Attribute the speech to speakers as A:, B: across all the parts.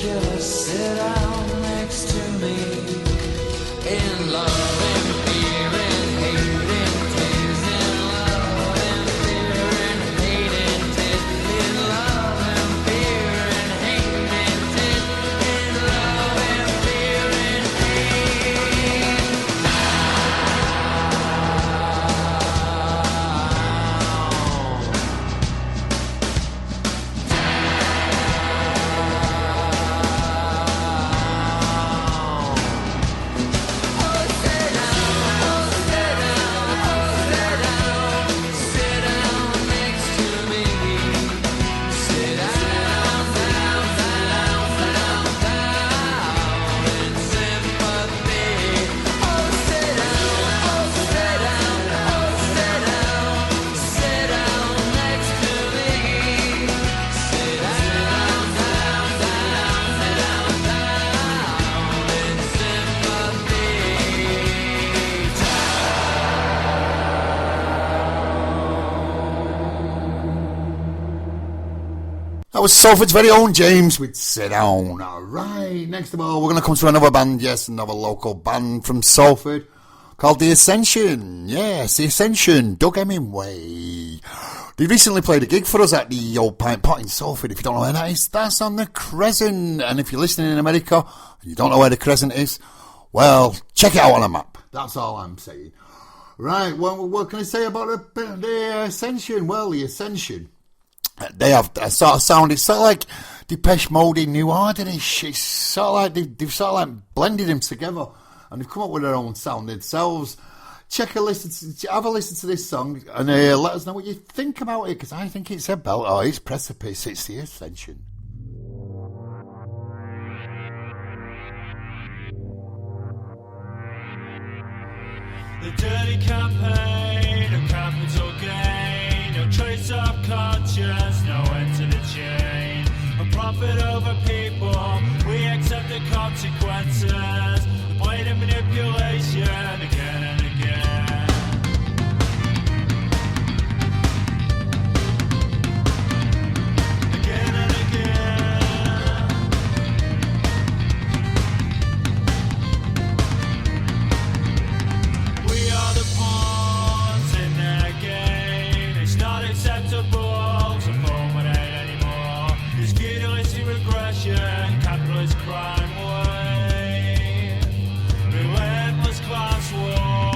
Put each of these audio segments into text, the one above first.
A: just sit down next to me in love and fear and hate and tears, in love and fear and hate and tears, in love and fear and hate and tears, in love and fear and
B: That was Salford's very own James with Sit Down. Alright, next of all, we're going to come to another band, yes, another local band from Salford called The Ascension. Yes, The Ascension, Doug Hemingway. They recently played a gig for us at the Old Pint Pot in Salford. If you don't know where that is, that's on the Crescent. And if you're listening in America and you don't know where the Crescent is, well, check it out on a map. That's all I'm saying. Right, well, what can I say about the Ascension? Well, The Ascension, they have a sort of sound, it's sort of like Depeche Mode in New Order-ish. It's sort of like they've sort of like blended them together and they've come up with their own sound themselves. Have a listen to this song and let us know what you think about it, because I think it's a belt. Oh, it's Precipice, it's The Ascension.
C: The dirty campaign of capital gain, no trace of conscience, no end to the chain. A profit over people, we accept the consequences. The blatant manipulation again and again. Again and again. We are the pawns in their game. It's not acceptable to fulminate anymore. It's feudalistic regression, capitalist crime wave, relentless class war.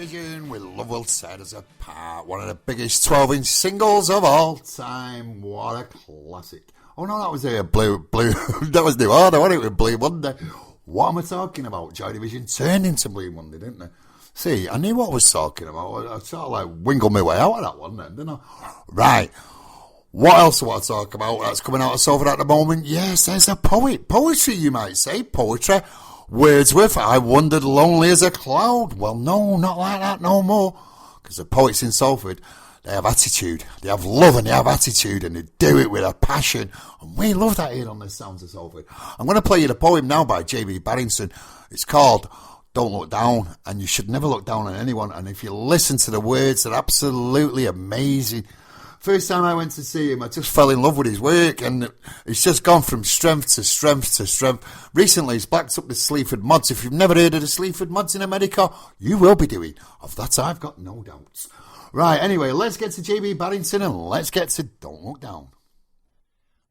B: Division with Love Will Set Us Apart, one of the biggest 12-inch singles of all time. What a classic. Oh no, that was a blue, that was New Order, wasn't it, with Blue Monday? What am I talking about? Joy Division turned into Blue Monday, didn't they? See, I knew what I was talking about. I sort of like wingled my way out of that one then, didn't I? Right. What else do I want to talk about that's coming out of Salford at the moment? Yes, there's a poet. Poetry, you might say. Poetry. Wordsworth, I wandered lonely as a cloud. Well, no, not like that no more. Because the poets in Salford, they have attitude. They have love and they have attitude and they do it with a passion. And we love that here on the Sounds of Salford. I'm going to play you the poem now by J.B. Barrington. It's called Don't Look Down. And you should never look down on anyone. And if you listen to the words, they're absolutely amazing. First time I went to see him, I just fell in love with his work, and it's just gone from strength to strength to strength. Recently, he's backed up the Sleaford Mods. If you've never heard of the Sleaford Mods in America, you will be doing. Of that, I've got no doubts. Right, anyway, let's get to J.B. Barrington, and let's get to Don't Look Down.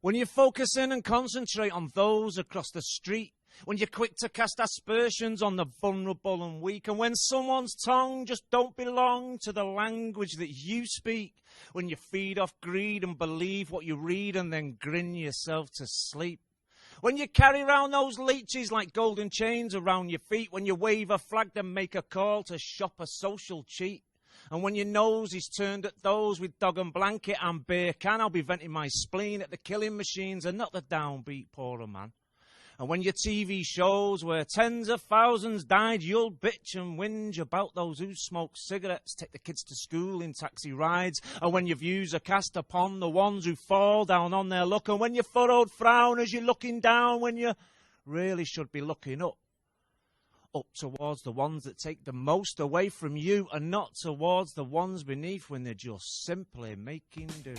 D: When you focus in and concentrate on those across the street, when you're quick to cast aspersions on the vulnerable and weak, and when someone's tongue just don't belong to the language that you speak, when you feed off greed and believe what you read and then grin yourself to sleep, when you carry around those leeches like golden chains around your feet, when you wave a flag and make a call to shop a social cheat, and when your nose is turned at those with dog and blanket and beer can, I'll be venting my spleen at the killing machines and not the downbeat poorer man. And when your TV shows where tens of thousands died, you'll bitch and whinge about those who smoke cigarettes, take the kids to school in taxi rides. And when your views are cast upon the ones who fall down on their luck. And when your furrowed frown as you're looking down when you really should be looking up. Up towards the ones that take the most away from you and not towards the ones beneath when they're just simply making do.